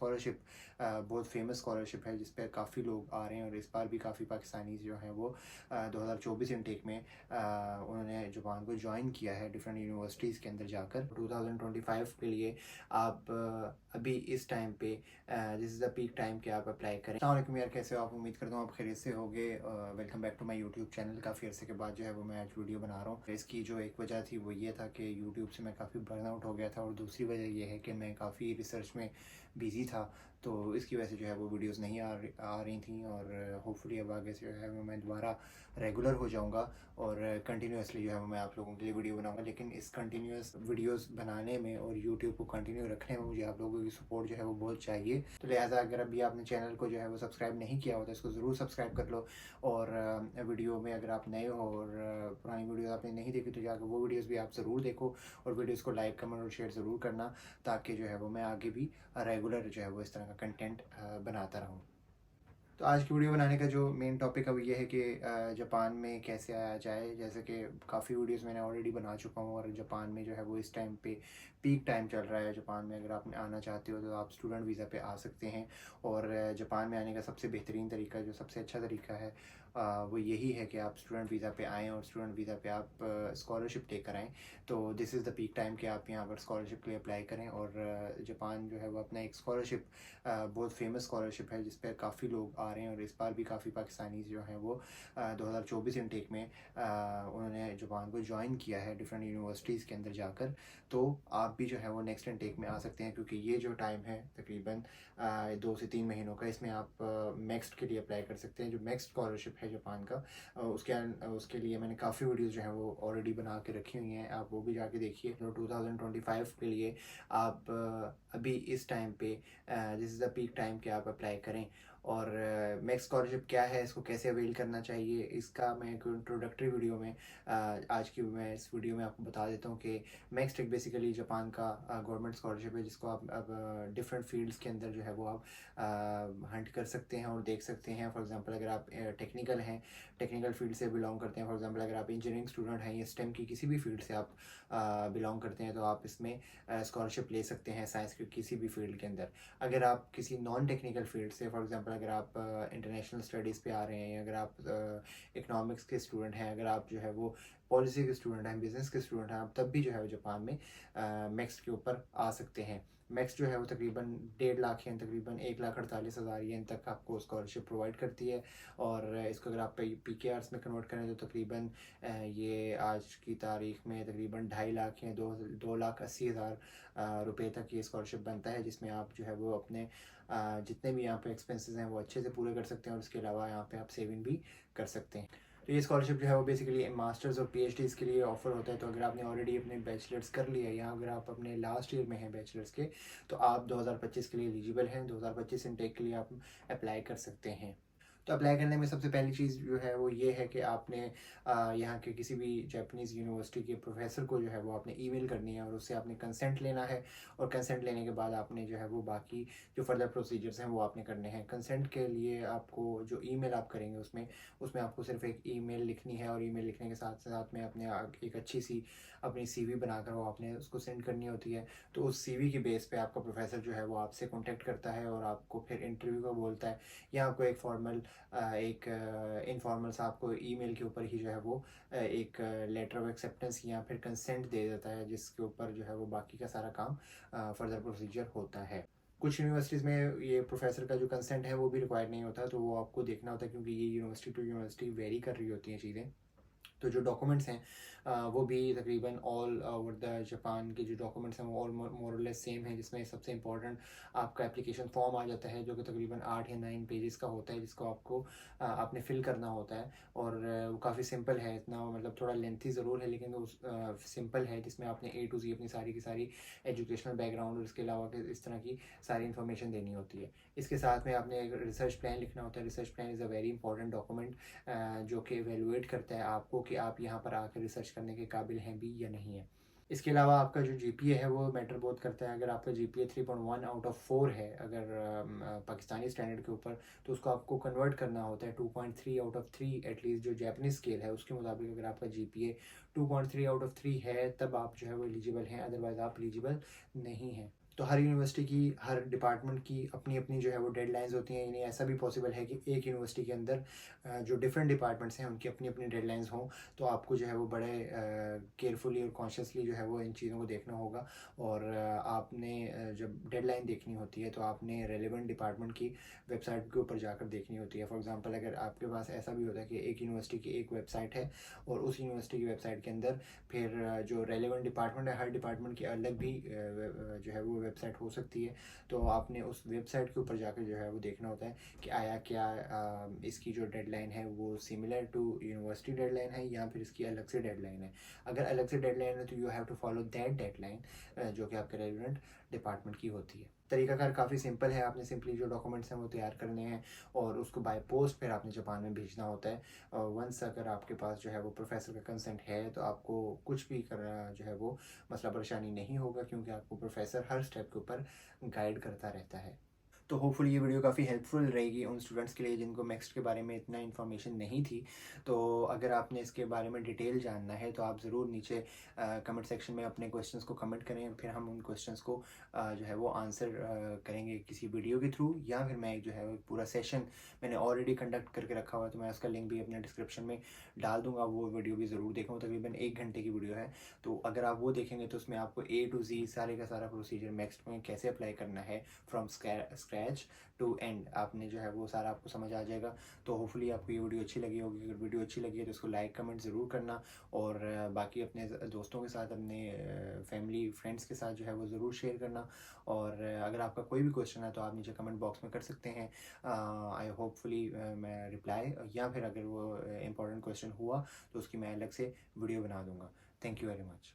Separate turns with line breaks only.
Scholarship बहुत famous scholarship है जिस पर काफ़ी लोग आ रहे हैं और इस बार भी काफ़ी पाकिस्तानी जो हैं वो 2024 इनटेक में उन्होंने जापान को ज्वाइन किया है डिफरेंट यूनिवर्सिटीज़ के अंदर जाकर। 2025 के लिए आप अभी इस टाइम पे this is the peak time कि आप अप्लाई करें। अस्सलाम वालेकुम यार, कैसे हो आप? उम्मीद करता हूँ आप खैरियत से होगे। Welcome back to my YouTube channel. काफ़ी अर्से के बाद जो है वो मैं आज वीडियो बना रहा हूँ। इसकी जो एक वजह थी वो ये था कि यूट्यूब से मैं काफ़ी बर्नआउट हो गया था और दूसरी वजह ये है कि मैं काफ़ी रिसर्च में बिज़ी था, तो इसकी वजह से जो है वो वीडियोस नहीं आ रही थी। और होपफुली अब आगे से जो है वो मैं दोबारा रेगुलर हो जाऊंगा और कंटिन्यूसली जो है वो मैं आप लोगों के लिए वीडियो बनाऊंगा। लेकिन इस कंटिन्यूस वीडियोस बनाने में और यूट्यूब को कंटिन्यू रखने में मुझे आप लोगों की सपोर्ट जो है वो बहुत चाहिए। तो लिहाजा अगर अभी आपने चैनल को जो है वो सब्सक्राइब नहीं किया हो तो इसको ज़रूर सब्सक्राइब कर लो। और वीडियो में अगर आप नए हो और पुरानी वीडियो आपने नहीं देखी तो जाकर वो वीडियोज़ भी आप ज़रूर देखो और वीडियोज़ को लाइक कमेंट और शेयर ज़रूर करना, ताकि जो है वो मैं आगे भी रेगुलर जो है वो इस तरह का कंटेंट बनाता रहूँ। तो आज की वीडियो बनाने का जो मेन टॉपिक अब ये है कि जापान में कैसे आया जाए। जैसे कि काफ़ी वीडियोस मैंने ऑलरेडी बना चुका हूँ और जापान में जो है वो इस टाइम पे पीक टाइम चल रहा है जापान में। अगर आप आना चाहते हो तो आप स्टूडेंट वीज़ा पे आ सकते हैं। और जापान में आने का सबसे बेहतरीन तरीका, जो सबसे अच्छा तरीका है वो यही है कि आप स्टूडेंट वीज़ा पे आएँ और स्टूडेंट वीज़ा पे आप स्कॉलरशिप लेकर आएँ। तो this is the peak time कि आप यहाँ पर स्कॉलरशिप के लिए अप्लाई करें। और जापान जो है वो अपना एक स्कॉलरशिप बहुत फेमस स्कॉलरशिप है जिस पर काफ़ी लोग आ रहे हैं और इस बार भी काफ़ी पाकिस्तानी जो हैं वो 2024 इनटेक में उन्होंने जापान को ज्वाइन किया है डिफरेंट यूनिवर्सिटीज़ के अंदर जाकर। तो आप भी जो है वो नेक्स्ट इनटेक में आ सकते हैं, क्योंकि ये जो टाइम है तकरीबन 2 से 3 महीनों का, इसमें आप नेक्स्ट के लिए अप्लाई कर सकते हैं। जो नेक्स्ट स्कॉलरशिप है जापान का उसके लिए मैंने काफ़ी वीडियोज़ जो हैं वो ऑलरेडी बना के रखी हुई हैं, आप वो भी जाके देखिए। तो 2025 के लिए आप अभी इस टाइम पे this is the peak time कि आप अप्लाई करें। और मैक्स स्कॉलरशिप क्या है, इसको कैसे अवेल करना चाहिए, इसका मैं एक इंट्रोडक्टरी वीडियो में आज की मैं इस वीडियो में आपको बता देता हूँ कि मैक्स टेक बेसिकली जापान का गवर्नमेंट स्कॉलरशिप है जिसको आप अब डिफरेंट फील्ड्स के अंदर जो है वो आप हंट कर सकते हैं और देख सकते हैं। फॉर एग्जांपल अगर आप टेक्निकल हैं, टेक्निकल फील्ड से बिलोंग करते हैं, फॉर एग्जांपल अगर आप इंजीनियरिंग स्टूडेंट हैं या स्टेम की किसी भी फील्ड से आप बिलोंग करते हैं तो आप इसमें स्कॉलरशिप ले सकते हैं साइंस के किसी भी फील्ड के अंदर। अगर आप किसी नॉन टेक्निकल फील्ड से, फॉर एग्जांपल अगर आप इंटरनेशनल स्टडीज़ पे आ रहे हैं, अगर आप इकोनॉमिक्स के स्टूडेंट हैं, अगर आप जो है वो पॉलिसी के स्टूडेंट हैं, बिजनेस के स्टूडेंट हैं, आप तब भी जो है वो जापान में मैक्स के ऊपर आ सकते हैं। मैक्स जो है वो तकरीबन 1.5 लाख या तकरीबन 1,48,000 येन तक आपको स्कॉलरशिप प्रोवाइड करती है। और इसको अगर आप PKRs में कन्वर्ट करें तो तकरीबन ये आज की तारीख में तकरीबन 2.5 लाख या 2,80,000 रुपये तक ये स्कॉलरशिप बनता है, जिसमें आप जो है वो अपने जितने भी यहाँ पे एक्सपेंसेस हैं वो अच्छे से पूरे कर सकते हैं और उसके अलावा यहाँ पे आप सेविंग भी कर सकते हैं। तो ये स्कॉलरशिप जो है वो बेसिकली मास्टर्स और PhDs के लिए ऑफर होता है। तो अगर आपने ऑलरेडी अपने बैचलर्स कर लिया है या अगर आप अपने लास्ट ईयर में हैं बैचलर्स के, तो आप 2025 के लिए एलिजिबल हैं। 2025 इनटेक के लिए आप अप्लाई कर सकते हैं। तो अप्लाई करने में सबसे पहली चीज़ जो है वो ये है कि आपने यहाँ के किसी भी जापानीज़ यूनिवर्सिटी के प्रोफेसर को जो है वो आपने ईमेल करनी है और उससे आपने कंसेंट लेना है। और कंसेंट लेने के बाद आपने जो है वो बाकी जो फर्दर प्रोसीजर्स हैं वो आपने करने हैं। कंसेंट के लिए आपको जो ईमेल आप करेंगे उसमें आपको सिर्फ एक ईमेल लिखनी है और ईमेल लिखने के साथ साथ में अपने एक अच्छी सी अपनी CV बनाकर वो आपने उसको सेंड करनी होती है। तो उस CV के बेस पे आपका प्रोफेसर जो है वो आपसे कॉन्टेक्ट करता है और आपको फिर इंटरव्यू का बोलता है, या आपको एक फॉर्मल एक इनफॉर्मल सा आपको ईमेल के ऊपर ही जो है वो एक लेटर ऑफ एक्सेप्टेंस या फिर कंसेंट दे देता है, जिसके ऊपर जो है वो बाकी का सारा काम फर्दर प्रोसीजर होता है। कुछ यूनिवर्सिटीज़ में ये प्रोफेसर का जो कंसेंट है वो भी रिक्वायर्ड नहीं होता, तो वो आपको देखना होता है क्योंकि ये यूनिवर्सिटी टू यूनिवर्सिटी वेरी कर रही होती हैं चीज़ें। तो जो डॉक्यूमेंट्स हैं वो भी तकरीबन ऑल ओवर द जापान के जो डॉक्यूमेंट्स हैं वो ऑल मोर लेस सेम है, जिसमें सबसे इंपॉर्टेंट आपका एप्लीकेशन फॉर्म आ जाता है जो कि तकरीबन 8 या 9 पेजेस का होता है, जिसको आपको आपने फिल करना होता है। और वो काफ़ी सिंपल है, इतना मतलब थोड़ा लेंथी ज़रूर है लेकिन वो सिंपल है, जिसमें आपने A to Z अपनी सारी की सारी एजुकेशनल बैकग्राउंड और इसके अलावा इस तरह की सारी इन्फॉर्मेशन देनी होती है। इसके साथ में आपने एक रिसर्च प्लान लिखना होता है। Research plan is a very important document जो कि एवेलुएट करता है आपको कि आप यहाँ पर आकर रिसर्च करने के काबिल हैं भी या नहीं है। इसके अलावा आपका जो GPA है वो मैटर बहुत करता है। अगर आपका GPA 3.1 आउट ऑफ 4 है अगर पाकिस्तानी स्टैंडर्ड के ऊपर, तो उसको आपको कन्वर्ट करना होता है 2.3 आउट ऑफ 3 एटलीस्ट जो जापानीज स्केल है उसके मुताबिक। अगर आपका GPA 2.3 आउट ऑफ 3 है तब आप जो है वो एलिजिबल हैं, अदरवाइज़ आप एलिजिबल नहीं हैं। तो हर यूनिवर्सिटी की, हर डिपार्टमेंट की अपनी अपनी जो है वो डेडलाइंस होती हैं। यानी ऐसा भी पॉसिबल है कि एक यूनिवर्सिटी के अंदर जो डिफरेंट डिपार्टमेंट्स हैं उनकी अपनी अपनी डेडलाइंस हों। तो आपको जो है वो बड़े केयरफुली और कॉन्शियसली जो है वो इन चीज़ों को देखना होगा। और आपने जब डेडलाइन देखनी होती है तो आपने रेलिवेंट डिपार्टमेंट की वेबसाइट के ऊपर जाकर देखनी होती है। फॉर एग्जांपल, अगर आपके पास ऐसा भी होता है कि एक यूनिवर्सिटी की एक वेबसाइट है और उस यूनिवर्सिटी की वेबसाइट के अंदर फिर जो रेलिवेंट डिपार्टमेंट है, हर डिपार्टमेंट की अलग भी जो है वो वेबसाइट हो सकती है। तो आपने उस वेबसाइट के ऊपर जाकर जो है वो देखना होता है कि आया क्या इसकी जो डेडलाइन है वो सिमिलर टू यूनिवर्सिटी डेडलाइन है या फिर इसकी अलग से डेडलाइन है। अगर अलग से डेडलाइन है तो you have to follow that deadline जो कि आपके रेलिवेंट डिपार्टमेंट की होती है। तरीकाकार काफ़ी सिंपल है। आपने सिंपली जो डॉक्यूमेंट्स हैं वो तैयार करने हैं और उसको बाय पोस्ट फिर आपने जापान में भेजना होता है। वंस अगर आपके पास जो है वो प्रोफेसर का कंसेंट है तो आपको कुछ भी करना जो है वो मसला परेशानी नहीं होगा, क्योंकि आपको प्रोफेसर हर स्टेप के ऊपर गाइड करता रहता है। तो होपफुली ये वीडियो काफ़ी हेल्पफुल रहेगी उन स्टूडेंट्स के लिए जिनको मैक्स के बारे में इतना इन्फॉर्मेशन नहीं थी। तो अगर आपने इसके बारे में डिटेल जानना है तो आप ज़रूर नीचे कमेंट सेक्शन में अपने क्वेश्चंस को कमेंट करें, फिर हम उन क्वेश्चंस को जो है वो आंसर करेंगे किसी वीडियो के थ्रू, या फिर मैं जो है वो पूरा सेशन मैंने ऑलरेडी कंडक्ट करके रखा हुआ है, तो मैं उसका लिंक भी अपने डिस्क्रिप्शन में डाल दूंगा। वो वीडियो भी ज़रूर देखूँ, तकरीबन 1 घंटे की वीडियो है। तो अगर आप वो देखेंगे तो उसमें आपको A to Z सारे का सारा प्रोसीजर मैक्स में कैसे अप्लाई करना है फ्रॉम स्क्रैच टू एंड, आपने जो है वो सारा आपको समझ आ जाएगा। तो होपफुली आपको ये वीडियो अच्छी लगी होगी। अगर वीडियो अच्छी लगी है तो उसको लाइक कमेंट ज़रूर करना, और बाकी अपने दोस्तों के साथ, अपने फैमिली फ्रेंड्स के साथ जो है वो ज़रूर शेयर करना। और अगर आपका कोई भी क्वेश्चन है तो आप नीचे कमेंट बॉक्स में कर सकते हैं। आई होपफुली मैं रिप्लाई, या फिर अगर वो इम्पोर्टेंट क्वेश्चन हुआ तो उसकी मैं अलग से वीडियो बना दूंगा। Thank you very much.